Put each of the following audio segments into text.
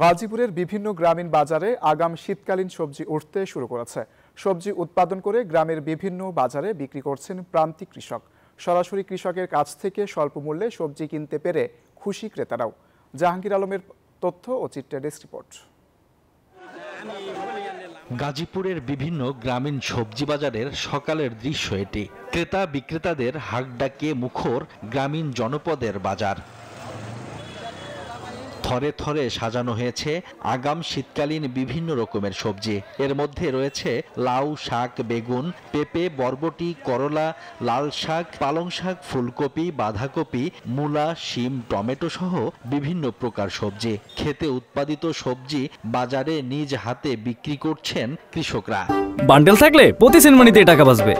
গাজীপুরের বিভিন্ন গ্রামীণ বাজারে আগাম শীতকালীন সবজি উঠতে শুরু করেছে। সবজি উৎপাদন করে গ্রামের বিভিন্ন বাজারে বিক্রি করছেন প্রান্তিক কৃষক। সরাসরি কৃষকের কাছ থেকে স্বল্প মূল্যে সবজি কিনতে পেরে খুশি ক্রেতারাও। জাহাঙ্গীর আলমের তথ্য ও চিত্রের ডেস্ক রিপোর্ট। গাজীপুরের বিভিন্ন গ্রামীণ সবজি বাজারের সকালের দৃশ্য এটি। ক্রেতা বিক্রেতাদের হাঁক ডাকে মুখর গ্রামীণ জনপদের বাজার। থরে থরে সাজানো হয়েছে আগাম শীতকালীন বিভিন্ন রকমের সবজি। এর মধ্যে রয়েছে লাউ শাক, বেগুন, পেঁপে, বরবটি, করলা, লাল শাক, পালং শাক, ফুলকপি, বাঁধাকপি, মূলা, শিম, টমেটো সহ বিভিন্ন প্রকার সবজি। খেতে উৎপাদিত সবজি বাজারে নিজ হাতে বিক্রি করছেন কৃষকরা। বান্ডেল থাকলে প্রতি সেনমানিতে টাকা বাঁচবে।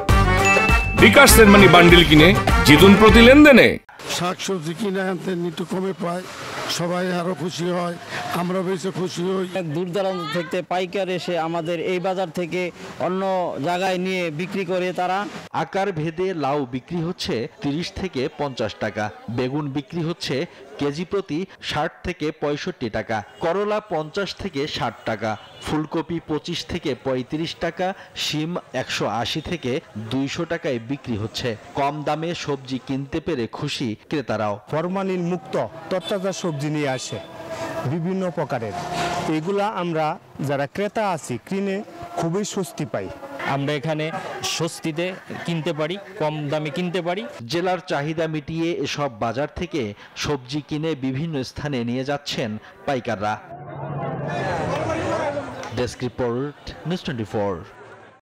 বিকাশ সেনমানি বান্ডেল কিনে জিতুন প্রতি লেনদেনে। শাক সবজি কিনে আনতে একটু কমে পায়, সবাই আরো খুশি হয়, আমরা বেশি খুশি হই। দূর দূরান্ত থেকে পাইকার এসে আমাদের এই বাজার থেকে অন্য জায়গায় নিয়ে বিক্রি করে তারা। আকার ভেদে লাউ বিক্রি হচ্ছে 30 থেকে 50 টাকা, বেগুন বিক্রি হচ্ছে কেজি প্রতি 60 থেকে 65 টাকা, করলা 50 থেকে 60 টাকা, ফুলকপি 25 থেকে 35 টাকা, শিম 180 থেকে 200 টাকায় বিক্রি হচ্ছে। কম দামে সবজি কিনতে পেরে খুশি ক্রেতারাও। ফরমালিন মুক্ত তরতাজা সবজি নিয়ে আসে বিভিন্ন প্রকারের, এগুলা আমরা যারা ক্রেতা আছি কিনে খুবই স্বস্তি পাই। আমরা এখানে স্বস্তিতে কিনতে পারি, কম দামে কিনতে পারি। জেলার চাহিদা মিটিয়ে এসব বাজার থেকে সবজি কিনে বিভিন্ন স্থানে নিয়ে যাচ্ছেন পাইকাররা। Desk report, news 24।